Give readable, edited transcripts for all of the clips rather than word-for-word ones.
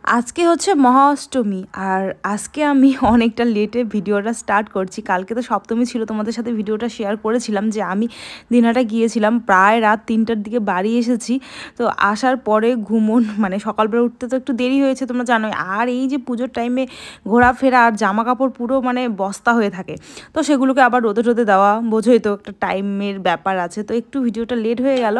আজকে হচ্ছে মহা অষ্টমী আর আজকে আমি অনেকটা লেটে ভিডিওটা স্টার্ট করছি। কালকে তো সপ্তমী ছিল, তোমাদের সাথে ভিডিওটা শেয়ার করেছিলাম যে আমি দিনহাটা গিয়েছিলাম, প্রায় রাত 3টার দিকে বাড়ি এসেছি। তো আসার পরে মানে সকালবেলা উঠতে তো একটু দেরি হয়েছে, তোমরা জানোই। আর এই যে পুজোর টাইমে ঘোরাফেরা আর জামা কাপড় পুরো মানে বস্তা হয়ে থাকে, তো সেগুলোকে আবার রোদে রোদে দেওয়া, বোঝোই তো একটা টাইমের ব্যাপার আছে। তো একটু ভিডিওটা লেট হয়ে গেল।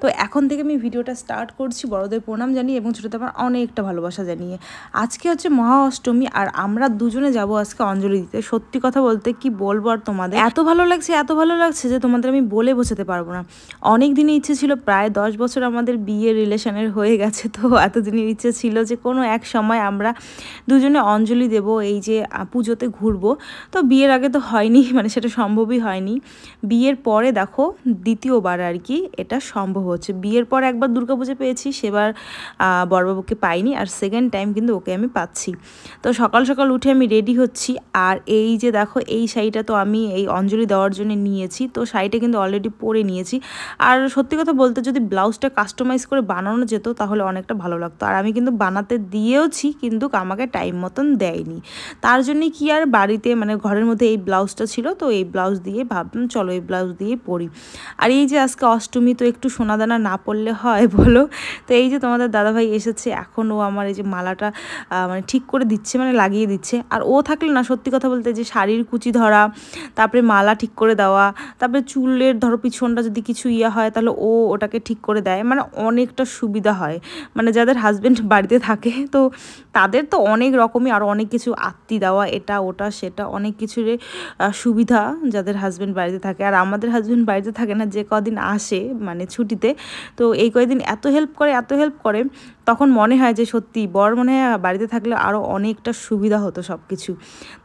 তো এখন থেকে আমি ভিডিওটা স্টার্ট করছি বড়দের প্রণাম জানিয়ে এবং ছোটোদের আমার অনেকটা ভালোবাসা জানিয়ে। আজকে হচ্ছে মহা অষ্টমী আর আমরা দুজনে যাব আজকে অঞ্জলি দিতে। সত্যি কথা বলতে কি বলবো আর তোমাদের, এত ভালো লাগছে যে তোমাদের আমি বলে বোঝাতে পারবো না। অনেক দিনের ইচ্ছে ছিল, প্রায় 10 বছর আমাদের বিয়ের রিলেশনের হয়ে গেছে। তো এতদিনের ইচ্ছে ছিল যে কোনো এক সময় আমরা দুজনে অঞ্জলি দেব, এই যে পুজোতে ঘুরবো। তো বিয়ের আগে তো হয়নি, মানে সেটা সম্ভবই হয়নি। বিয়ের পরে দেখো দ্বিতীয়বার আর কি এটা সম্ভব হচ্ছে। বিয়ের পর একবার দুর্গাপুজো পেয়েছি, সেবার বড়বাবুকে পাইনি, আর সেকেন্ড টাইম কিন্তু ওকে আমি পাচ্ছি। তো সকাল সকাল উঠে আমি রেডি হচ্ছি। আর এই যে দেখো এই শাড়িটা তো আমি এই অঞ্জলি দেওয়ার জন্য নিয়েছি, তো শাড়িটা কিন্তু অলরেডি পরে নিয়েছি। আর সত্যি কথা বলতে যদি ব্লাউজটা কাস্টমাইজ করে বানানো যেত তাহলে অনেকটা ভালো লাগতো। আর আমি কিন্তু বানাতে দিয়েওছি, কিন্তু আমাকে টাইম মতন দেয়নি। তার জন্যে কি আর বাড়িতে মানে ঘরের মধ্যে এই ব্লাউজটা ছিল, তো এই ব্লাউজ দিয়ে ভাবলাম চলো এই ব্লাউজ দিয়ে পরি। আর এই যে আজকে অষ্টমী, তো একটু সোনাদানা না পরলে হয় বলো? তো এই যে তোমাদের দাদাভাই এসেছে, এখন ও আমার এই যে মালাটা মানে ঠিক করে দিচ্ছে, মানে লাগিয়ে দিচ্ছে। আর ও থাকলে না, সত্যি কথা বলতে, যে শাড়ির কুচি ধরা, তারপরে মালা ঠিক করে দেওয়া, তারপরে চুলের ধরো পিছনটা যদি কিছু হয় তাহলে ও ওটাকে ঠিক করে দেয়, মানে অনেকটা সুবিধা হয়। মানে যাদের হাজব্যান্ড বাড়িতে থাকে তো তাদের তো অনেক রকমই আরও অনেক কিছু আত্মি দেওয়া, এটা ওটা সেটা অনেক কিছুর সুবিধা যাদের হাজব্যান্ড বাড়িতে থাকে। আর আমাদের হাজব্যান্ড বাড়িতে থাকে না, যে কদিন আসে মানে ছুটিতে, তো এই কয়েকদিন এত হেল্প করে তখন মনে হয় যে সত্যি বর মনে হয় বাড়িতে থাকলে আরও অনেকটা সুবিধা হতো সব কিছু।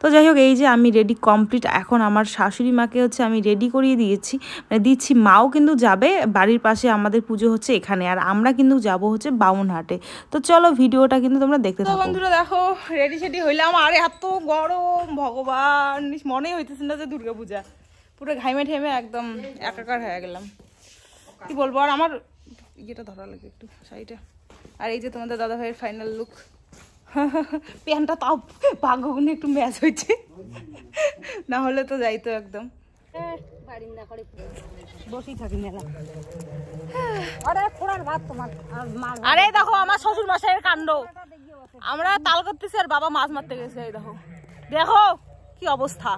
তো যাই হোক, এই যে আমি রেডি কমপ্লিট। এখন আমার শাশুড়ি মাকে হচ্ছে আমি রেডি করিয়ে দিয়েছি, মানে দিচ্ছি। মাও কিন্তু যাবে, বাড়ির পাশে আমাদের পুজো হচ্ছে এখানে, আর আমরা কিন্তু যাব হচ্ছে বামুনহাটে। তো চলো ভিডিওটা কিন্তু তোমরা দেখতে থাকো। বন্ধুরা দেখো রেডি সেডি হইলাম, আর এত গরম ভগবান, মনেই হইতেছে না যে দুর্গাপূজা। পুরো ঘাইমে ঠেমে একদম একাকার হয়ে গেলাম, কি বলবো। আর আমার ইয়েটা ধরা লাগে একটু শাড়িটা। আর এই যে তোমাদের দাদা ভাইয়ের ফাইনাল লুক, প্যান্টটা তাও ভাগ্যগুলো একটু ম্যাচ হয়েছে, না হলে তো যাইতো একদম। আরে দেখো আমার শ্বশুর মশাইয়ের কাণ্ড, আমরা তাল করতেছি আর বাবা মাছ মারতে গেছে। এই দেখো দেখো কি অবস্থা।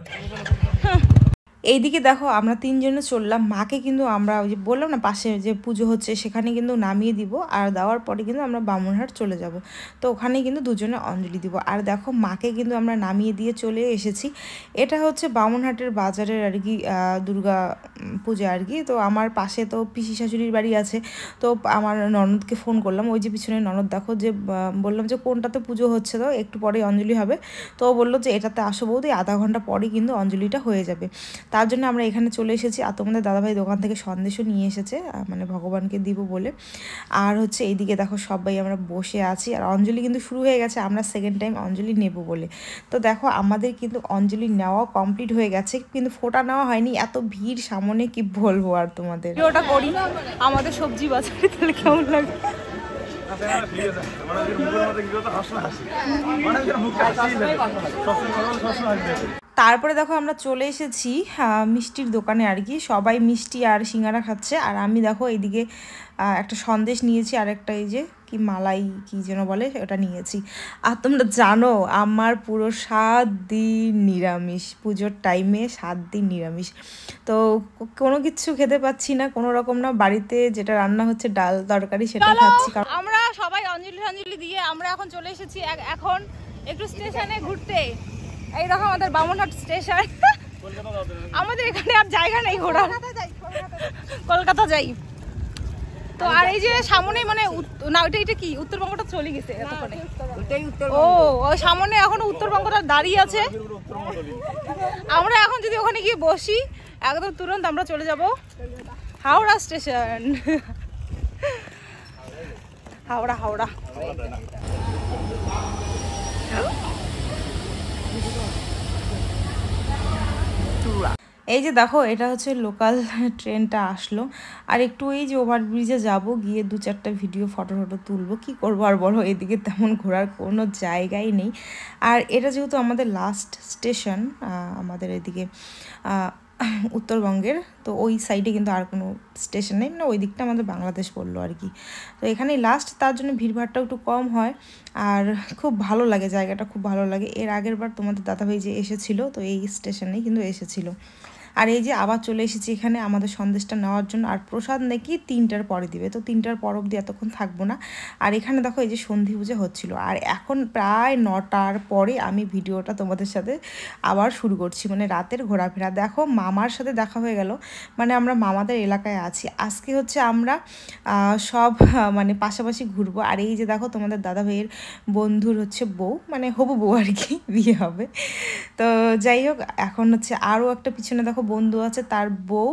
এইদিকে দেখো আমরা তিনজনে চললাম। মাকে কিন্তু আমরা ওই যে বললাম না পাশে যে পুজো হচ্ছে সেখানে কিন্তু নামিয়ে দিব, আর দেওয়ার পরে কিন্তু আমরা বামুনহাট চলে যাব। তো ওখানে কিন্তু দুজনে অঞ্জলি দিব। আর দেখো মাকে কিন্তু আমরা নামিয়ে দিয়ে চলে এসেছি। এটা হচ্ছে বামুনহাটের বাজারের আর কি দুর্গা পূজা আর কি। তো আমার পাশে তো পিসি শাশুড়ির বাড়ি আছে, তো আমার ননদকে ফোন করলাম, ওই যে পিছনে ননদ দেখো, যে বললাম যে কোনটাতে পুজো হচ্ছে, তো একটু পরে অঞ্জলি হবে। তো ও বললো যে এটাতে আসো বৌদি, আধা ঘন্টা পরে কিন্তু অঞ্জলিটা হয়ে যাবে। তার জন্য আমরা এখানে চলে এসেছি। আর তোমাদের দাদাভাই দোকান থেকে সন্দেশও নিয়ে এসেছে, মানে ভগবানকে দিব বলে। আর হচ্ছে এইদিকে দেখো সবাই আমরা বসে আছি, আর অঞ্জলি কিন্তু শুরু হয়ে গেছে, আমরা সেকেন্ড টাইম অঞ্জলি নেব বলে। তো দেখো আমাদের কিন্তু অঞ্জলি নেওয়া কমপ্লিট হয়ে গেছে, কিন্তু ফোঁটা নেওয়া হয়নি, এত ভিড় সামনে কি বলবো আর তোমাদের। ওটা করি আমাদের সবজি বাজারে, তাহলে কেমন লাগে। তারপরে দেখো আমরা চলে এসেছি মিষ্টির দোকানে আর কি। সবাই মিষ্টি আর সিঙ্গারা খাচ্ছে, আর আমি দেখো এইদিকে একটা সন্দেশ নিয়েছি, আর একটা এই যে কি মালাই কি যেন বলে ওটা নিয়েছি। আর তোমরা জানো আমার পুরো 7 দিন নিরামিষ, পুজোর টাইমে 7 দিন নিরামিষ। তো কোনো কিছু খেতে পাচ্ছি না, কোনো রকম না। বাড়িতে যেটা রান্না হচ্ছে ডাল তরকারি সেটা খাচ্ছি। আমরা সবাই অঞ্জলি দিয়ে আমরা এখন চলে এসেছি এখন একটু স্টেশনে ঘুরতে। এই দেখো আমাদের বামুনহাট স্টেশন, আমাদের এখানে আর জায়গা নেই ঘোরার, কলকাতা যাই। তো আর এই যে সামনে মানে না এটা কি উত্তরবঙ্গটা চলে গেছে এতক্ষণে। ও ওই সামনে এখনো উত্তরবঙ্গটা দাঁড়িয়ে আছে। আমরা এখন যদি ওখানে গিয়ে বসি একদম তুরন্ত আমরা চলে যাব হাওড়া স্টেশন। হাওড়া এই যে দেখো এটা হচ্ছে লোকাল ট্রেনটা আসলো, আর একটু এই যে ওভারব্রিজে যাব, গিয়ে 2-4টা ভিডিও ফটো তুলবো, কি করবো আর বলো, এদিকে তেমন ঘোরার কোনো জায়গাই নেই। আর এটা যেহেতু আমাদের লাস্ট স্টেশন আমাদের এদিকে উত্তরবঙ্গের, তো ওই সাইডে কিন্তু আর কোনো স্টেশন নেই, মানে ওই দিকটা আমাদের বাংলাদেশ পড়লো আর কি। তো এখানেই লাস্ট, তার জন্য ভিড়ভাড়টাও একটু কম হয়, আর খুব ভালো লাগে জায়গাটা, খুব ভালো লাগে। এর আগের বার তোমাদের দাদাভাই যে এসেছিলো, তো এই স্টেশনেই কিন্তু এসেছিলো। আর এই যে আবার চলে এসেছি এখানে আমাদের সন্দেশটা নেওয়ার জন্য, আর প্রসাদ নাকি 3টার পরে দিবে, তো 3টার পর অবধি এতক্ষণ থাকবো না। আর এখানে দেখো এই যে সন্ধি পূজা হচ্ছিল, আর এখন প্রায় 9টার পরে আমি ভিডিওটা তোমাদের সাথে আবার শুরু করছি, মানে রাতের ঘোরাফেরা। দেখো মামার সাথে দেখা হয়ে গেল, মানে আমরা মামাদের এলাকায় আছি আজকে, হচ্ছে আমরা সব মানে পাশাপাশি ঘুরবো। আর এই যে দেখো তোমাদের দাদা ভাইয়ের বন্ধুর হচ্ছে বউ, মানে হবু বউ আর কি, বিয়ে হবে। তো যাই হোক, এখন হচ্ছে আরও একটা পিছনে দেখো বন্ধু আছে, তার বউ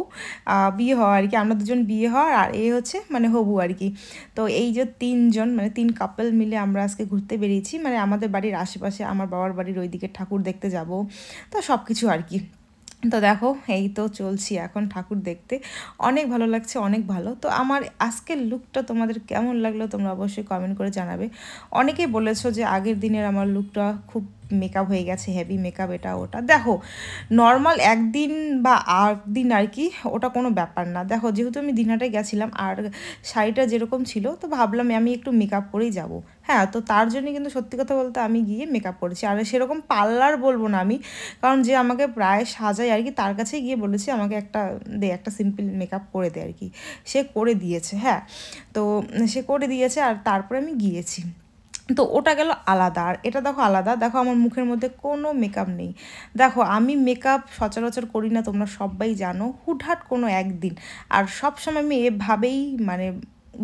বিয়ে হওয়া আর কি, আমরা দুজন বিয়ে হওয়ার, আর এই হচ্ছে মানে হবু আর কি। তো এই যে 3জন, মানে 3 কাপল মিলে আমরা আজকে ঘুরতে বেরিয়েছি, মানে আমাদের বাড়ির আশেপাশে, আমার বাবার বাড়ির ওইদিকে ঠাকুর দেখতে যাব, তো সব কিছু আর কি। তো দেখো এই তো চলছি এখন ঠাকুর দেখতে, অনেক ভালো লাগছে, অনেক ভালো। তো আমার আজকের লুকটা তোমাদের কেমন লাগলো তোমরা অবশ্যই কমেন্ট করে জানাবে। অনেকেই বলেছো যে আগের দিনের আমার লুকটা খুব মেকআপ হয়ে গেছে, হেভি মেকআপ, এটা ওটা। দেখো নর্মাল একদিন বা দিন আর কি, ওটা কোনো ব্যাপার না। দেখো যেহেতু আমি দিনহাটায় গেছিলাম, আর শাড়িটা যেরকম ছিল, তো ভাবলাম আমি একটু মেকআপ করেই যাব। হ্যাঁ, তো তার জন্য কিন্তু সত্যি কথা বলতে আমি গিয়ে মেকআপ করেছি, আর সেরকম পার্লার বলবো না আমি, কারণ যে আমাকে প্রায় সাজায় আর কি, তার কাছে গিয়ে বলেছি আমাকে একটা সিম্পল মেকআপ করে দে আর কি। সে করে দিয়েছে, হ্যাঁ, তো সে করে দিয়েছে, আর তারপরে আমি গিয়েছি। তো ওটা গেল আলাদা, আর এটা দেখো আলাদা। দেখো আমার মুখের মধ্যে কোনো মেকআপ নেই। দেখো আমি মেকআপ সচরাচর করি না, তোমরা সবাই জানো, হুটহাট কোনো একদিন। আর সবসময় আমি এভাবেই মানে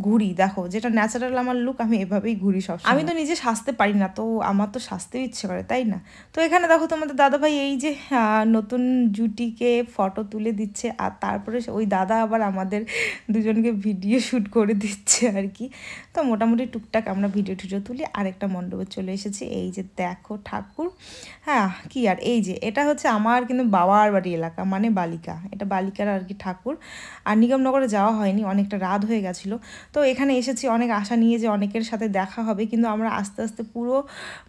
ঘুরি, দেখো যেটা ন্যাচারাল আমার লুক, আমি এভাবেই ঘুরি সব। আমি তো নিজে সাজতে পারি না, তো আমার তো সাজতেও ইচ্ছে করে, তাই না? তো এখানে দেখো তোমাদের দাদাভাই এই যে নতুন জুটিকে ফটো তুলে দিচ্ছে, আর তারপরে ওই দাদা আবার আমাদের দুজনকে ভিডিও শ্যুট করে দিচ্ছে আর কি। তো মোটামুটি টুকটাক আমরা ভিডিও টিডিও তুলি, আরেকটা মণ্ডপে চলে এসেছি। এই যে দেখো ঠাকুর, হ্যাঁ কি আর, এই যে এটা হচ্ছে আমার কিন্তু বাবার বাড়ি এলাকা, মানে বালিকা, এটা বালিকার আর কি ঠাকুর। আর নিগমনগরে যাওয়া হয়নি, অনেকটা রাত হয়ে গেছিলো। তো এখানে এসেছি অনেক আশা নিয়ে যে অনেকের সাথে দেখা হবে, কিন্তু আমরা আস্তে আস্তে পুরো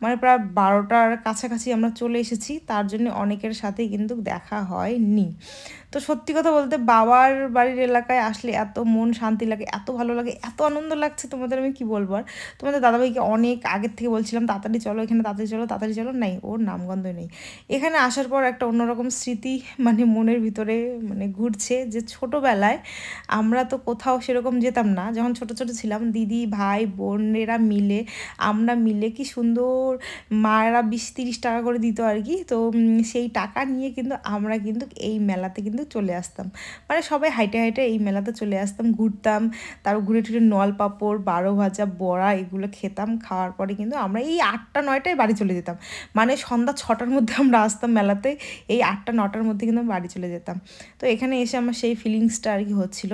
মানে প্রায় 12টার কাছাকাছি আমরা চলে এসেছি, তার জন্য অনেকের সাথে কিন্তু দেখা হয়নি। তো সত্যি কথা বলতে বাবার বাড়ির এলাকায় আসলে এত মন শান্তি লাগে, এত ভালো লাগে, এত আনন্দ লাগছে, তোমাদের আমি কি বলবো। আর তোমাদের দাদাভাইকে অনেক আগের থেকে বলছিলাম তাড়াতাড়ি চলো এখানে, তাড়াতাড়ি চলো, তাড়াতাড়ি চলো, নাই, ওর নামগন্ধই নেই। এখানে আসার পর একটা অন্যরকম স্মৃতি মানে মনের ভিতরে মানে ঘুরছে, যে ছোটোবেলায় আমরা তো কোথাও সেরকম যেতাম না, যখন ছোট ছোট ছিলাম, দিদি ভাই বোনেরা মিলে, আমরা মিলে কি সুন্দর, মায়েরা 20-30 টাকা করে দিত আর কি। তো সেই টাকা নিয়ে কিন্তু আমরা কিন্তু এই মেলাতে কিন্তু চলে আসতাম, মানে সবাই হাইটে হাইটে এই মেলাতে চলে আসতাম, ঘুরতাম, তারপর ঘুরে টুরে নল পাপড়, 12 ভাজা, বড়া, এগুলো খেতাম। খাওয়ার পরে কিন্তু আমরা এই 8টা-9টায় বাড়ি চলে যেতাম, মানে সন্ধ্যা 6টার মধ্যে আমরা আসতাম মেলাতে, এই 8টা-9টার মধ্যে কিন্তু বাড়ি চলে যেতাম। তো এখানে এসে আমার সেই ফিলিংসটা আর কি হচ্ছিল।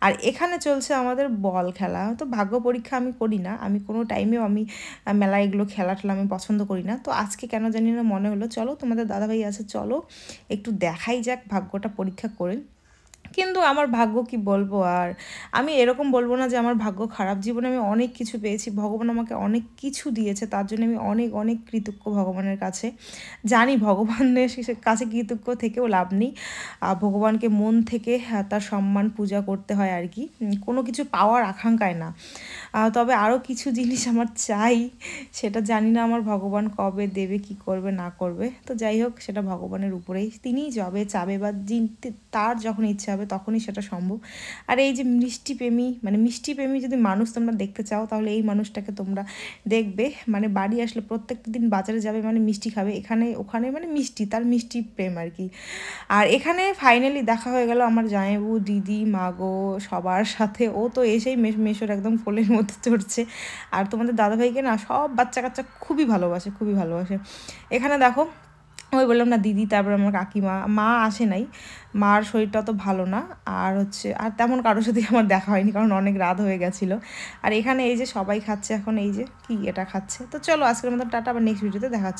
আর এখানে চলছে আমাদের বল খেলা। তো ভাগ্য পরীক্ষা আমি করি না, আমি কোনো টাইমেও আমি মেলা এগুলো খেলা টেলা আমি পছন্দ করি না। তো আজকে কেন জানি না মনে হলো চলো তোমাদের দাদাভাই আছে, চলো একটু দেখাই যাক ভাগ্যটা পরীক্ষা করে। কিন্তু আমার ভাগ্য কি বলবো, আর আমি এরকম বলবো না যে আমার ভাগ্য খারাপ। জীবনে আমি অনেক কিছু পেয়েছি, ভগবান আমাকে অনেক কিছু দিয়েছে, তার জন্য আমি অনেক অনেক কৃতজ্ঞ ভগবানের কাছে। জানি ভগবানের কাছে কৃতজ্ঞ থেকেও লাভ নেই, ভগবানকে মন থেকে তার সম্মান পূজা করতে হয় আর কি, কোনো কিছু পাওয়ার আকাঙ্ক্ষায় না। তবে আরও কিছু জিনিস আমার চাই, সেটা জানি না আমার ভগবান কবে দেবে, কি করবে না করবে। তো যাই হোক, সেটা ভগবানের উপরেই, তিনিই যবে চাবে বা তার যখন ইচ্ছা হবে তখনই সেটা সম্ভব। আর এই যে মিষ্টিপ্রেমী, মানে মিষ্টিপ্রেমী যদি মানুষ তোমরা দেখতে চাও, তাহলে এই মানুষটাকে তোমরা দেখবে। মানে বাড়ি আসলে প্রত্যেকটা দিন বাজারে যাবে, মানে মিষ্টি খাবে, এখানে ওখানে মানে মিষ্টি, তার মিষ্টি প্রেম আর কি। আর এখানে ফাইনালি দেখা হয়ে গেল আমার জামাইবু, দিদি, মাগো সবার সাথে। ও তো এসেই মেশোর একদম কোলের মধ্যে চড়ছে। আর তোমাদের দাদাভাইকে না সব বাচ্চা কাচ্চা খুবই ভালোবাসে, খুবই ভালোবাসে। এখানে দেখো ওই বললাম না, দিদি, তারপর আমার কাকিমা, মা আসে নাই, মার শরীরটা তো ভালো না। আর হচ্ছে আর তেমন কারোর সাথে আমার দেখা হয়নি, কারণ অনেক রাত হয়ে গেছিলো। আর এখানে এই যে সবাই খাচ্ছে এখন, এই যে কি এটা খাচ্ছে। তো চলো আজকের মতো টাটা, আবার নেক্সট ভিডিওতে দেখা হচ্ছে।